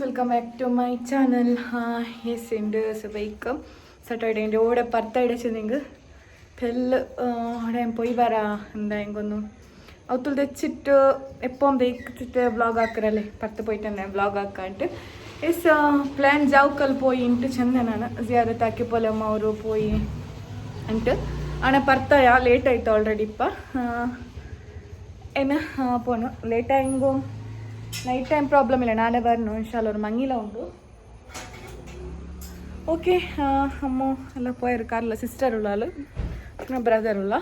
Welcome back to my channel. Yes ഉണ്ട് സുബൈക്കും Saturday എൻ്റെ ഓടെ പർത്തയുടെ ചെന്നെങ്കിൽ പെല്ല് അവിടെ പോയി വരാ എന്താ എങ്കൊന്നു അവത്തുൽ തെച്ചിട്ട് എപ്പം തേച്ചിട്ട് വ്ളോഗ് ಹಾಕರಲ್ಲೇ ಪರ್ತು പോയിട്ടെന്നെ വ്ളോഗ് ಹಾಕಂಟು ಎಸ್ ಪ್ಲ್ಯಾನ್ ಜಾವ್ಕಲ್ പോയി ಇಂಟು ಚೆಂದ ನಾನು ಜಿಯಾರತ್ ಹಾಕಿ ಪೊಲಮ್ಮ ಅವರು പോയി ಅಂಟು ಆಣ ಪರ್ತಾಯ ಲೇಟ್ ಆಯ್ತು ಆಲ್ರೆಡಿ ಇಪ್ಪ ಏನು ಪೋನು ಲೇಟ್ ಆಯಿಂಗು ನೈಟ್ ಟೈಮ್ ಪ್ರಾಬ್ಲಮ್ ಇಲ್ಲ ನಾನೇ ಬರ್ನು ಇನ್ಶಾಲ್ಲ ಅವ್ರು ಮಂಗಿಲ ಉಂಟು ಓಕೆ ಅಮ್ಮ ಎಲ್ಲ പോയൊരു കാറിൽ സിസ്റ്റർ ഉള്ള ആൾ പിന്നെ ബ്രദർ ഉള്ള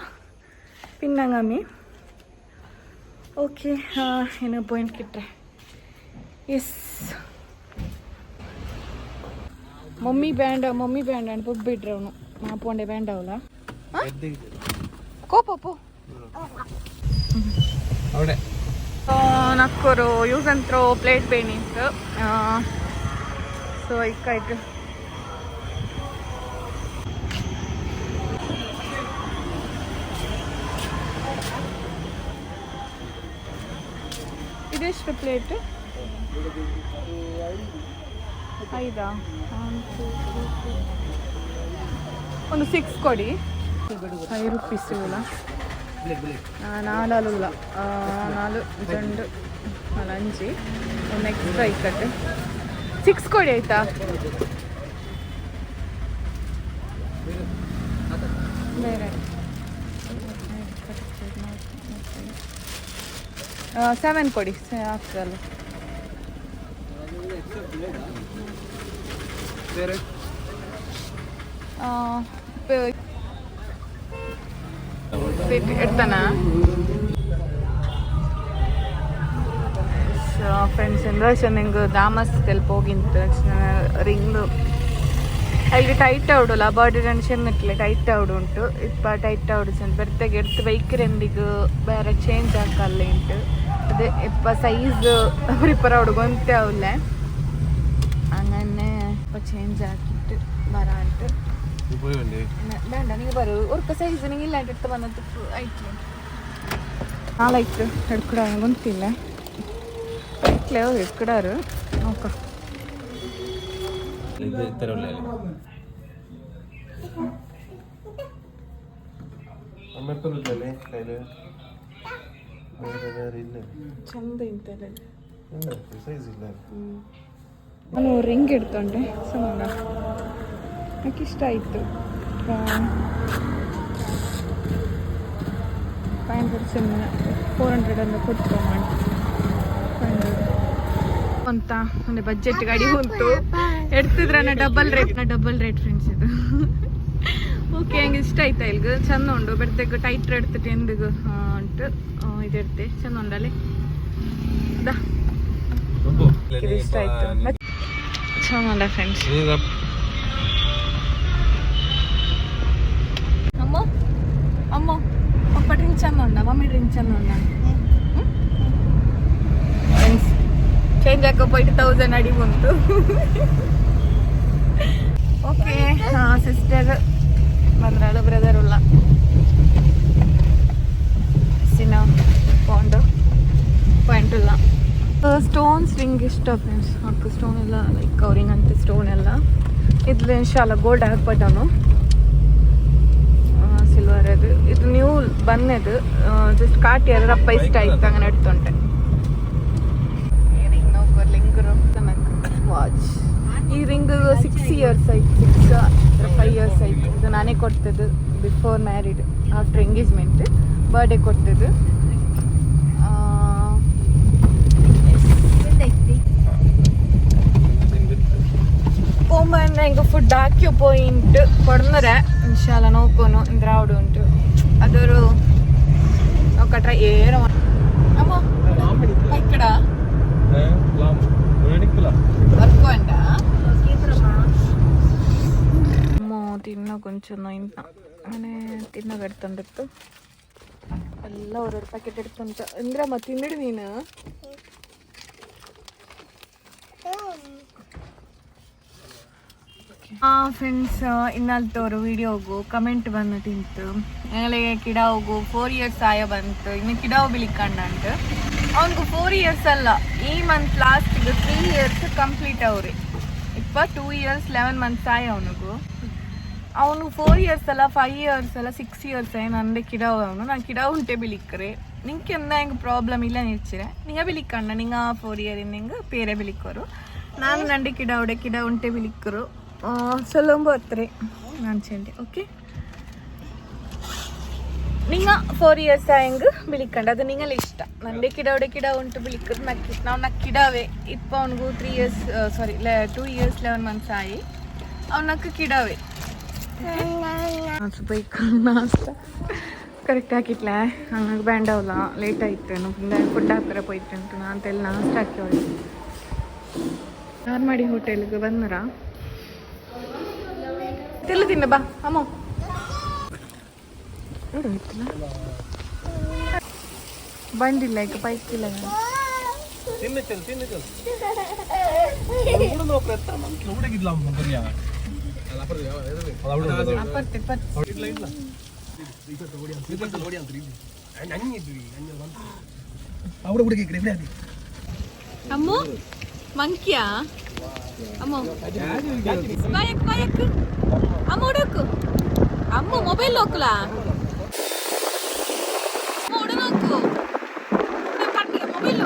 പിന്നങ്ങമ്മി ഓക്കെ എനിക്ക് പോയിന്റ് കിട്ടേ യെസ് ಮಮ್ಮಿ ಬ್ಯಾಂಡ್ ಅಂತ ಬಿಟ್ಬಿಟ್ರೆ ಅವನು ಮಾಪೊಂಡೆ ಬ್ಯಾಂಡ್ ಅವಲ್ಲ ಕೋಪ ಪೋ ನಕ್ಕೋರು use and throw plate paintings so ಇಕ್ಕಾಯ್ತು ಇದೆಷ್ಟು ಪ್ಲೇಟ್ ಐದಾ ಒಂದು 6 ಕೊಡಿ 5 ರೂಪೀಸ್ ಇಲ್ಲ 4 4 2 5 ಒಂದು ಎಕ್ಸ್ಟ್ರಾ ಇಕ್ಕಟ್ಟು 6 ಕೊಡಿ ಆಯ್ತಾ ಬೇರೆ 7 ಕೊಡಿ ಆಗ್ತದಲ್ಲ ಎಡ್ತಾನಾ ಫ್ರೆಂಡ್ಸ್ ಇಂದ ನಿಂಗೆ ದಾಮಸ್ ತೆಲ್ಪ ಹೋಗಿಂತ ರಿಂಗ್ ಅಲ್ಲಿ ಟೈಟ್ ಔಡಲ್ಲ ಬಾಡಿ ಟೆನ್ಷನ್ ಇಟ್ಲೆ ಟೈಟ್ ಔಡ್ ಉಂಟು ಇಪ್ಪ ಟೈಟ್ ಔಡ್ ಬೆರ್ತೆಗೆ ಎಡ್ತು ಬೈಕ್ರೆಂದಿಗೆ ಬೇರೆ ಚೇಂಜ್ ಹಾಕಲ್ಲ ಉಂಟು ಅದೇ ಇಪ್ಪ ಸೈಜ್ ಪ್ರಿಪೇರ್ ಔಡ್ ಗೊಂತೆ ಅವಲ್ಲೇ അങ്ങനെ ഇപ്പ ചേഞ്ച് ആക്കിയിട്ട് വരാണ്ട് വേണ്ട നീ പറയൂ ഒരു സൈസ് നിങ്ങൾ ഇല്ലാണ്ട് എടുത്ത് വന്നിട്ട് ആയിട്ടില്ല നാളെ എടുക്കടാ ಗೊತ್ತಿಲ್ಲ ಇಟ್ಲೇ ಎಕ್ಕಡಾರು ನೋಕ ಇದು ತರಲ್ಲ ಅಮ್ಮಪ್ಪಲ್ಲೇ ಕೈಲೆ ಬೇರೆ ಇಲ್ಲ ಚಂದ ಇಂತಲ್ಲ ಸೈಜ್ ಇಲ್ಲ ನಾನು ರಿಂಗ್ എടുത്തോണ്ടേ ಸುಮ್ಮನ എനിക്ക് ഇഷ്ടമായിತ್ತು ഭയങ്കര ചെമ്മ 400 ಅಂತ ಕೊಟ್ಟು ಮಾಡಿ ಅಂತ ಒಂದು ಬಜೆಟ್ ಗಾಡಿ ಉಂಟು ಎಡ್ತಿದ್ರನ್ನ ಡಬಲ್ ರೇಟ್ ಫ್ರೆಂಡ್ಸ್ ಇದು ಓಕೆ ಹಂಗೆ ಇಷ್ಟ ಆಯ್ತಾ ಇಲ್ಗ ಚಂದ ಉಂಡು ಬೆಡ್ತೆಗೆ ಟೈಟ್ ಎಡ್ತಿಟ್ಟು ಎಂದಿಗೂ ಉಂಟು ಇದು ಎಡ್ತೆ ಚಂದ ಉಂಡಲ್ಲಿ ಇದು ಇಷ್ಟ ಆಯ್ತು ಚಂದ ಫ್ರೆಂಡ್ಸ್ ಅಮ್ಮ ಪಪ್ಪ ಡ್ರಿಂಕ್ ಚಂದ ಉಂಡ ಮಮ್ಮಿ ಡ್ರಿಂಕ್ ಚಂದ ಉಂಡ ಫ್ರೆಂಡ್ಸ್ ಚೇಂಜ್ ಹಾಕೋ പോയിട്ട് 1000 ಅಡಿ ಬಂತು ಓಕೆ ಸಿಸ್ಟರ್ ಬಂದ್ರಾಳು ಬ್ರದರ್ ಉಳ್ಳ ಸಿನ ಕೊಂಡು ಪಾಯಿಂಟ್ ಇಲ್ಲ ಸ್ಟೋನ್ಸ್ ರಿಂಗ್ ಇಷ್ಟ ಫ್ರೆಂಡ್ಸ್ ಹಾಕು ಸ್ಟೋನ್ ಎಲ್ಲ ಲೈಕ್ ಕವರಿಂಗ್ ಅಂತ ಸ್ಟೋನ್ ಎಲ್ಲ ಇದ್ರಲ್ಲಿ ಇನ್ಶಾಲ್ಲ ಗೋಲ್ಡ್ ಹಾಕ್ಬಿಟ್ಟವನು ಸಿಲ್ವರ್ ಇದು ನ್ಯೂ ಬನ್ನದು ಜಸ್ಟ್ ಕಾಟಿ ಅದರಪ್ಪ ಇಷ್ಟ ಆಯ್ತು ಹಂಗೆ ಎಡ್ತುಂಟೆ ವಾಚ್ ಈ ರಿಂಗ್ 6 ಇಯರ್ಸ್ ಆಯ್ತು 5 ಇಯರ್ಸ್ ಆಯ್ತು ಇದು ನಾನೇ ಕೊಡ್ತದ್ದು before married after engagement birthday ಕೊಡ್ತದ್ದು പോകുമ്പോൾ എനിക്ക് ഫുഡ് ആക്കിയോ പോയിട്ട് കൊടുന്നര ഇൻഷാല്ല നോക്കുന്നു എന്തിനാവിടെ ഉണ്ട് അതൊരു നോക്കട്ടെ ഏറെ അമ്മ വയ്ക്കടാ వర్క్ అంట అమ్మో తిన్న కొంచెం അങ്ങനെ തിന്ന കെടുത്തുണ്ടിട്ട് എല്ലാം ഓരോരു പാക്കറ്റ് എടുത്തുണ്ട് എന്തിനാ തിന്നിട്ട് നീന് ಫ್ರೆಂಡ್ಸ್ ಇನ್ನಲ್ತ ಅವರು ವಿಡಿಯೋಗು ಕಮೆಂಟ್ ಬಂದಿತ್ತು ഞങ്ങളെ കിടാവുകു 4 ഇയേഴ്സ് ആയ ಬಂತು ഇന്ന് കിടാവ് വിളിക്കണ്ടുണ്ട് ಅವನಿಗೆ 4 years ಅಲ್ಲ, ಈ ಮಂತ್ ಲಾಸ್ಟಿಗೆ 3 years ಕಂಪ್ಲೀಟ್ ಅವ್ರಿ. 2 years 11 months ಆಯ್ ಅವನಿಗೂ. ಅವನು 4 years ಅಲ್ಲ, 5 years ಅಲ್ಲ, 6 years ನಂದೆ ಕಿಡಾವ್ ಅವನು. ನಾನು ಕಿಡಾವ್ ಉಂಟೆ ಬಿಳಿಕ್ರೆ ನಿಂಗೆ ಹೆಂಗೆ ಪ್ರಾಬ್ಲಮ್ ಇಲ್ಲ ನಿಲ್ಚಿರೆ ನಿಂಗೆ ಬಿಳಿಕಣ್ಣ ನಿಂಗೆ 4 year ನಿಂಗೆ ಬೇರೆ ಬಿಳಿಕೋರು. ನಾನು ನಂಡೆ ಕಿಡ ಉಂಟೆ ಬಿಳಿಕರು ಸೊಲ್ಲೊಂಬು ಹತ್ರೆ ನಾನು ಚೆಂಡೆ. ಓಕೆ, ನಿಂಗೆ 4 years ಹೆಂಗೆ ಬಿಳಿಕಂಡು ಅದು ನಿಂಗಲ್ಲ ಇಷ್ಟ. ನಂಡೆ ಕಿಡ ಉಂಟು ಬಿಳಿಕರು ನಾವು ನಕ್ಕಿಡಾವೆ. ಅವನಿಗೂ 2 years 11 months ಆಯಿ ಅವನಕ್ಕೆ ಕಿಡಾವೆ. ಬೈಕ್ ನಾಷ್ಟ ಕರೆಕ್ಟ್ ಹಾಕಿಟ್ಲೆ ಹಂಗಾಗಿ ಬ್ಯಾಂಡವಲ್ಲ ಲೇಟ್ ಆಯ್ತು. ಫುಡ್ ಹಾಕ್ತಾರೆ ಪೋಯ್ತು ಅಂತೆಲ್ಲ ನಾಷ್ಟ ಹಾಕಿ ಯಾರು ಮಾಡಿ ಹೋಟೆಲ್ಗೆ ಬಂದರ ತಿನ್ನ ಬಾ ಅಮ್ಮ ನೋಡು ಇತ್ತಲ್ಲ ಬಂದಿಲ್ಲ ಈಗ ಬೈಕಿಲ್ಲ. ಅಮ್ಮ ಮಂಕಿಯಾ ಅಮ್ಮ ಅಮ್ಮ ಹುಡುಕು ಅಮ್ಮ ಮೊಬೈಲ್ ನೋಕಲಾ ನೋಕು ಮೊಬೈಲ್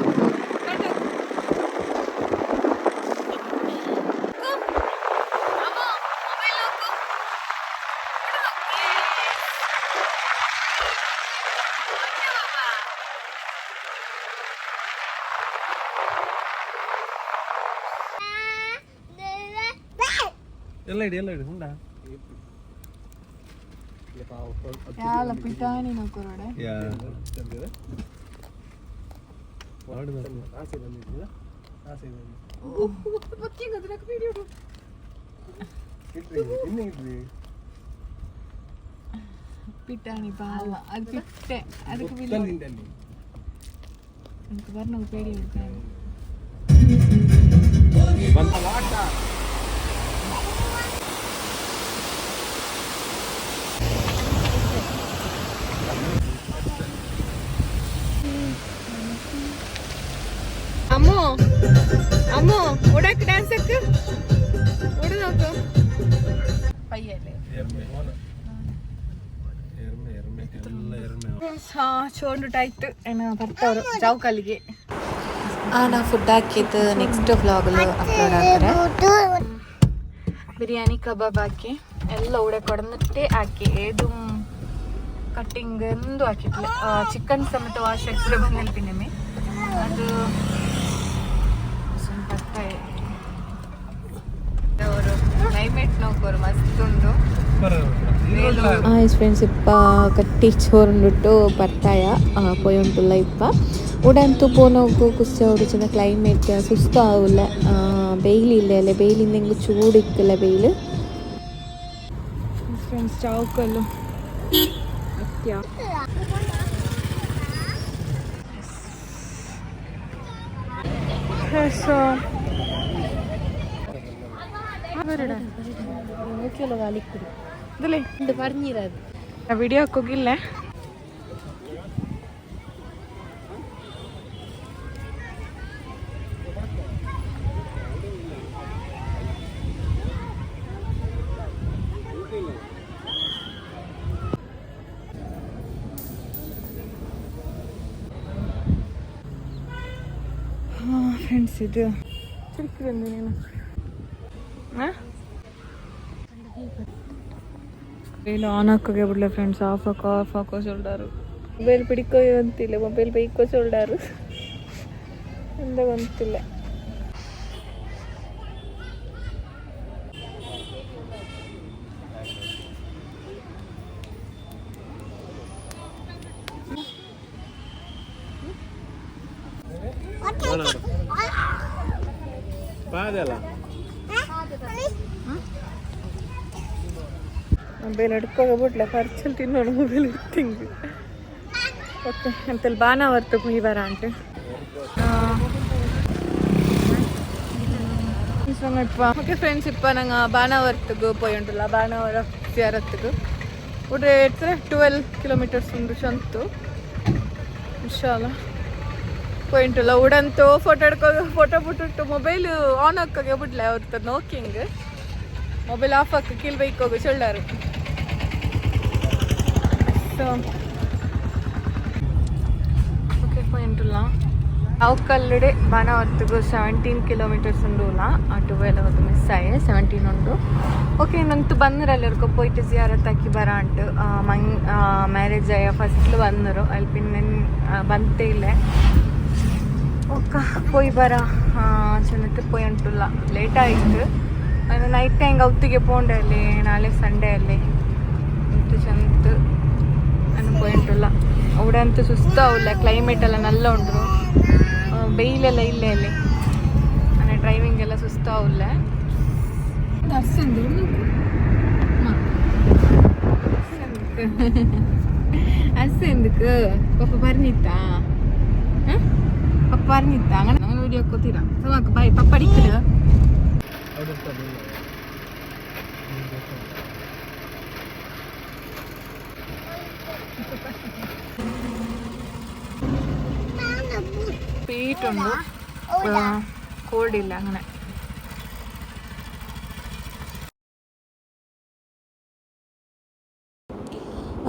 ಎಲ್ಲ ಇಡಿ ಹುಂಡ ಯಾಲ ಪಿಟಾಣಿ ನೋಕೋರಡೆ ಪಿಟಾಣಿ ಪಾವ ಅದು ಪಿಟ್ಟೆ ಅದಕ್ಕೆ ಬರ್ನ ಪೇಡಿ ಇಡ್ತಾನೆ. ಅಮ್ಮೋ ಓಡಕ್ಕೆ ಡ್ಯಾನ್ಸ್ ಅಕ್ಕ ಓಡ ನೋಕು ಪಯ್ಯಲೆ ಚೋಂಡುಟಾಯ್ತು ಏನೋ ಬರ್ತಾವ್ರು ಚೌಕಲ್ಲಿಗೆ. ನಾ ಫುಡ್ ಹಾಕಿದ್ದು ನೆಕ್ಸ್ಟ್ ವ್ಲಾಗಲ್ಲಿ ಅಪ್ಲೋಡ್ ಆಗ್ತಾರೆ. ಬಿರಿಯಾನಿ ಕಬಾಬ್ ಹಾಕಿ ಎಲ್ಲ ಉಡೆ ಕೊಡಂದಟ್ಟೆ ಹಾಕಿ ಇದು ಕಟ್ಟಿಂಗ್ ಎಂದು ಹಾಕಿದ್ಲು. ಚಿಕನ್ ಸಮೇತ ವಾಶ್ ಹಾಕಿದ್ರೆ ಬಂದಿಲ್ಪಿನಿ ಅದು ಅವರು ಕ್ಲೈಮೇಟ್ ನೋಕೋರು ಮಸ್ತ್ ಉಂಡು. ಫ್ರೆಂಡ್ಸ್ ಇಪ್ಪ ಕಟ್ಟಿ ಚೋರುಂಡುಟ್ಟು ಪತ್ತಾಯ ಪೋಯುಂಟುಲ್ಲ ಇಪ್ಪ ಉಡಂತು ಪೋನೋಗು ಕುಸ್ಸೆ ಹೊಡಿಚಿನ ಕ್ಲೈಮೇಟ್ ಸುಸ್ತು ಆವುಲ್ಲ ಬೆಯ್ಲಿ ಇಲ್ಲ ಬೆಯ್ಲಿಂದ ಹೆಂಗೆ ಚೂಡು ಇಕ್ಕಿಲ್ಲ ಬೆಯ್ಲು. ಫ್ರೆಂಡ್ಸ್ ಚೌಕಲ್ಲು ವಿಡಿಯೋ ಹೋಗಿಲ್ಲ. ಫ್ರೆಂಡ್ಸ್ ಇದು ಚಿಕ್ಕದಂದು ನೀನು ಮೊಬೈಲ್ ಆನ್ ಹಾಕೋಗೆ ಬಿಡ್ಲೆ ಫ್ರೆಂಡ್ಸ್. ಆಫ್ ಹಾಕೋ ಸೊಲ್ಡಾರು ಮೊಬೈಲ್ ಪಿಡಿಕೋ ಅಂತಿಲ್ಲ, ಮೊಬೈಲ್ ಬೈಕೋ ಸೊಲ್ಡಾರು ಎಂದ ಗೊತ್ತಿಲ್ಲ. ಮೊಬೈಲ್ ಹಿಡ್ಕೋಬಿಟ್ಲೆ ಖರ್ಚಲ್ಲಿ ತಿನ್ನೋಣ ಮೊಬೈಲ್ ತಿಂಗಿ ಓಕೆ ಅಂತಲ್ಲಿ ಬಾನಾವರ್ತು ಕುಯ್ಬಾರ ಅಂಟು ಓಕೆ ಫ್ರೆಂಡ್ಸ್. ಇಪ್ಪ ನಂಗೆ ಬಾನಾವರ್ತಿಗೂ ಪೋಯುಂಟಲ್ಲ ಬಾನಾವರ ಸಿಯಾರತ್ತಿಗೂ ಉಡ್ರೆ 12 kilometers ಉಂಡು ಶಂತು ಇನ್ಶಾಲ್ಲ ಪಾಯಿಂಟಲ್ಲ ಉಡಂತು ಫೋಟೋ ಬಿಟ್ಟು ಮೊಬೈಲ್ ಆನ್ ಹಾಕೋಕೆ ಬಿಡ್ಲ ಅವ್ರದ್ದು ನೋಕಿಂಗ್ ಮೊಬೈಲ್ ಆಫ್ ಹಾಕಿ ಕೀಲ್ ಬೈಕ್ ಹೋಗು ಶೋಲ್ಡರ್ ಸೊ ಓಕೆ ಪಾಯಿಂಟಲ್ಲ ಅವಕಲ್ಲಡೆ ಬಾಣವರ್ತಿಗೂ 17 കിലോമീറ്റേഴ്സ് ഉണ്ടൂല ആ 12 ಅದು ಮಿಸ್ ಆಯೆ 17 ಉಂಡು ಓಕೆ ನಂತು ಬಂದರಲ್ಲರ್ಕೊ പോയിട്ട് ಜಿಯಾರತ್ತಾಕಿ ಬರಾಂಟ್ ಮ್ಯಾರೇಜ್ ಆಯ ಫಸ್ಟ್ ಬಂದರು ಅಲ್ಲಿ പിന്നെ ಬಂತೇ ಇಲ್ಲ ಓಕ പോയി ಬರ ಚೆನ್ನಕ್ಕೆ പോയി ಉಂಟುಲ್ಲ ಲೇಟ್ ಆಯಿತು ಅದು ನೈಟ್ ಟೈಮ್ ಔತಿಗೆ പോണ്ടേ ಅಲ್ಲಿ ನಾಳೆ ಸಂಡೇ ಅಲ್ಲಿ ಇಂತು ಚೆಂದ ನಾನು പോയി ಉಂಟುಲ್ಲ അവിടെ ಅಂತೂ ಸುಸ್ತಾವಿಲ್ಲ ಕ್ಲೈಮೇಟ್ ಎಲ್ಲ ನಲ್ಲ ಉಂಟು വെയിലെല്ലാം ഇല്ലേ അല്ലേ അങ്ങനെ ഡ്രൈവിംഗ് എല്ലാം സുസ്താവില്ല അസെന്തുക്ക് പപ്പ പറഞ്ഞിത്താ പപ്പ പറഞ്ഞിത്താ അങ്ങനെ വീഡിയോ ഒക്കെ തീരാ ബൈ പപ്പ അടിക്കല് പീട്ടുണ്ട് കോൾഡില്ല അങ്ങനെ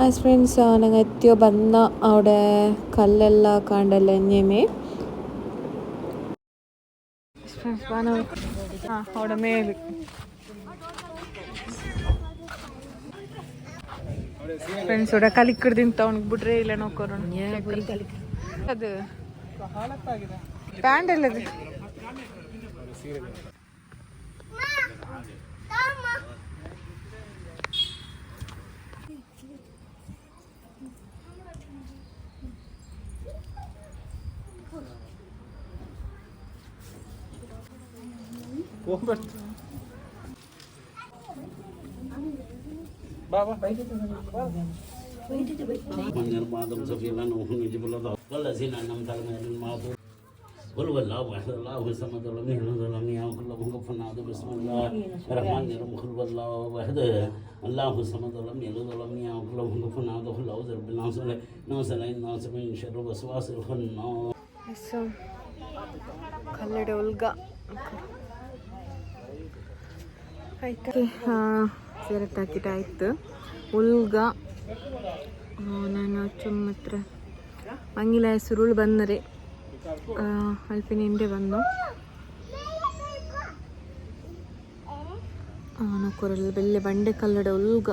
ആസ് ഫ്രണ്ട്സ് ഞങ്ങൾ എത്തിയോ വന്ന അവിടെ കല്ലെല്ല കാണ്ടല്ല എഞ്ഞമേ അവിടെ മേല് ಫ್ರೆಂಡ್ಸ್ ഇവിടെ കളിക്കരുത് അവനക്ക് ಬಿಟ್ರೆ ಇಲ್ಲ ನೋಕೋರು ಅದು ಪ್ಯಾಂಟ್ ಎಲ್ಲದು ബാബാ निर्मादम सफीला नूह निजबुल्लाह वल्लज़ीना अनअमता अलैहिम मागफिरतुन قل والله احد الله الصمد لم يلد ولم يولد له كفوا احد بسم الله الرحمن الرحيم قل والله احد الله الصمد لم يلد ولم يولد له كفوا احد قل اعوذ بالناس الناس من شر الوسواس الخناس ಕಲ್ಲಡೆ ಉಲ್ಗ ಆಯ್ತು ಸಿರಟ್ ಹಾಕಿട്ടാಯ್ತು ಉಲ್ಗ ನಾನು ಚುಮ್ಮತ್ರ ಮಂಗಿಲ ಹೆಸರುಳು ಬಂದರೆ ಅಲ್ಪಿನ ಹಿಂದೆ ಬಂದು ನೊಕೊರಲ್ಲ ಬೆಲ್ಲೆ ಬಂಡೆ ಕಲ್ಲಡ ಉಲ್ಗ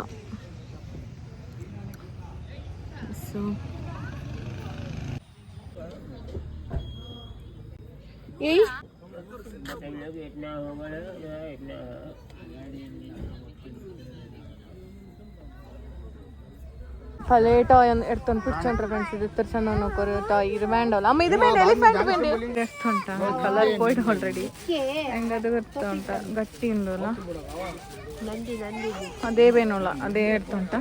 ಸೊ ಏಯ್ ಪಲೆ ಟಾಯ್ ಎಡ್ತೊಂದು ಪಿಡ್ಚೊಂಡ್ರೆ ಫ್ರೆಂಡ್ಸ್ ಇದು ಚೆನ್ನ ನೋಕೋರು ಟಾಯ್ ಇದು ಬ್ಯಾಂಡಲ್ಲ ಅಮ್ಮ ಇದು ಬ್ಯಾಂಡ್ ಎಲಿಫೆಂಟ್ ಬ್ಯಾಂಡ್ ಎಷ್ಟು ಉಂಟ ಕಲರ್ ಪೋಯ್ಡ್ ಆಲ್ರೆಡಿ ಹೆಂಗೆ ಅದು ಇರ್ತ ಉಂಟ ಗಟ್ಟಿ ಉಂಟಲ್ಲ ಅದೇ ಬೇನಲ್ಲ ಅದೇ ಇರ್ತ ಉಂಟ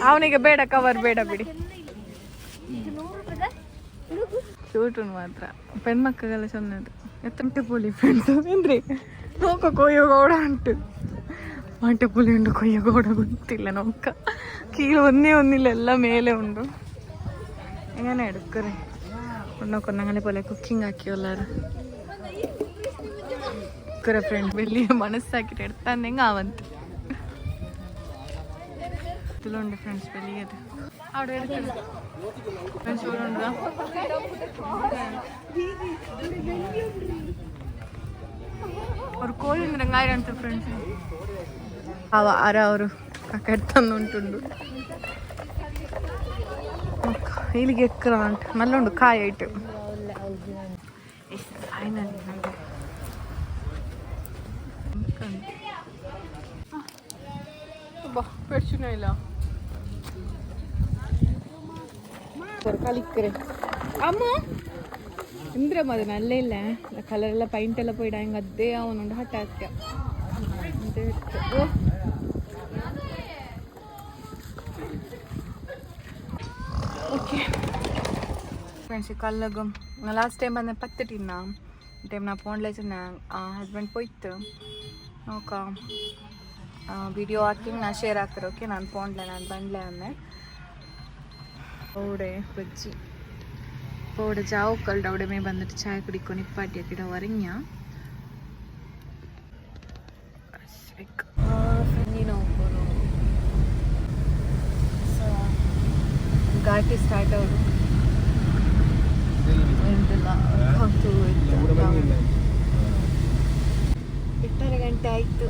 ಅವನಿಗೆ ಬೇಡ ಕವರ್ ಬೇಡ ಬಿಡಿ ಕ್ಯೂಟ್ ಮಾತ್ರ ಪೆಣ್ಮಕ್ಕಗೆಲ್ಲ ಚೆನ್ನದು ಎತ್ತಂಟೆ ಪುಲಿ ಫ್ರೆಂಡ್ಸ್ ಏನ್ರಿ ನೋಕ ಕೊಯ್ಯೋ ಗೌಡ ಉಂಟು ಮಂಟೆ ಪುಲಿ ಉಂಟು ಕೊಯ್ಯೋ ಗೌಡ ಗೊತ್ತಿಲ್ಲ ನೋಕ ಕೀಳು ഒന്നില്ല ಎಲ್ಲ ಮೇಲೆ ಉಂಟು എങ്ങനെ എടുക്കറേ ഉണ്ണൊക്കെ ഞങ്ങളെ പോലെ കുക്കിംഗ് ആക്കിയോ എല്ലാവരും എടുക്കറേ ഫ്രണ്ട് വലിയ മനസ്സാക്കിയിട്ട് എടുത്താന്നെങ്കിൽ ആവന്ത് ഇതിലുണ്ട് ഫ്രണ്ട്സ് വലിയത് അവിടെ എടുക്കണം ഫ്രണ്ട്സ് ഇവിടെ ഉണ്ടോ ഒരു കോഴി രണ്ടായിരം ഫ്രണ്ട്സ് ആരാ ഒരു കക്കെടുത്തന്നുಂಟುಂಡು ಇಲ್ಲಿಗೆ ಎಕ್ಕರ ಉಂಟು നല്ല ಉಂಟು ಕಾಯಿ ಆಯ್ತು ಪ್ರಶ್ನೆ ಇಲ್ಲ കളിക്കരെ അമ്മ എന്തിനാ അത് നല്ല ഇല്ല കളറെല്ലാം പെയിന്റ് എല്ലാം പോയിടാ അതേ ആവുന്നുണ്ട് ഹട്ടാക്ക ഓക്കെ ഫ്രണ്ട്സ് കല്ലകം ലാസ്റ്റ് ടൈം വന്ന പത്തിട്ടിന്ന ടൈം ഞാൻ ഫോണിൽ വെച്ചിരുന്ന ഹസ്ബൻഡ് പോയിട്ട് നോക്കാം ವಿಡಿಯೋ ಹಾಕಿ ನಾ ಶೇರ್ ಹಾಕ್ತಾರೆ ಓಕೆ ನಾನು ಪೋಂಡ್ಲೆ ನಾನು ಬಂಡ್ಲೆ ಅಮ್ಮೆ അവിടെ ബജ്ജി അപ്പോൾ അവിടെ ചാവക്കളുടെ അവിടെ മേ വന്നിട്ട് ചായ കുടിക്കൊണ്ട് ഇപ്പാട്ടിയൊക്കെ വരഞ്ഞ നോക്കുന്നു ಘಾಟಿ ಸ್ಟಾರ್ಟ್ ಅವರು ಎಟ್ಟರ ಗಂಟೆ ಆಯಿತು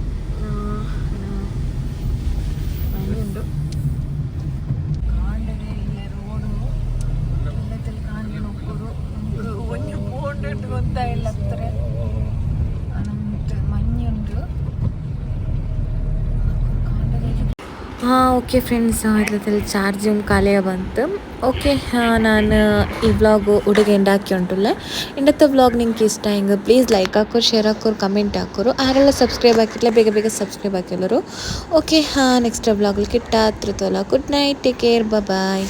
ಮನೆಯುಂಟು ಕಾಂಡರೆ ಇಲ್ಲ ರೋಡು ಎಲ್ಲದಲ್ಲಿ ಕಾಂಡೆ ನೋಡ್ಕೋರು ನಮ್ಗೆ ಒಂದು ಬೋಟ್ ಗೊತ್ತಾಯಿಲ್ಲ ಹತ್ರ ನಮ್ಗೆ ಮഞ്ഞുണ്ട് ಓಕೆ ಫ್ರೆಂಡ್ಸ್ ಇಲ್ಲದಲ್ಲಿ ಚಾರ್ಜುം ಖಾಲಿಯಾಗಿ ಬಂತು ಓಕೆ ನಾನು ಈ ವ್ಲಾಗು ಹುಡುಗ ಎಂಡ್ ಹಾಕಿ ಉಂಟುಲ್ಲ ಇಂಡತ್ತ ವ್ಲಾಗ್ ನಿಂಗೆ ಇಷ್ಟ ಹಿಂಗೆ ಪ್ಲೀಸ್ ಲೈಕ್ ಹಾಕೋರು ಶೇರ್ ಹಾಕೋರು ಕಮೆಂಟ್ ಹಾಕೋರು ಯಾರೆಲ್ಲ ಸಬ್ಸ್ಕ್ರೈಬ್ ಹಾಕಿಲ್ಲ ಬೇಗ ಬೇಗ ಸಬ್ಸ್ಕ್ರೈಬ್ ಹಾಕಿಲ್ಲರು ಓಕೆ ನೆಕ್ಸ್ಟ್ ವ್ಲಾಗಲ್ಲಿ ಕಿಟ್ಟ ಹತ್ರತಲ್ಲ ಗುಡ್ ನೈಟ್ ಟೇಕ್ ಕೇರ್ ಬಾಯ್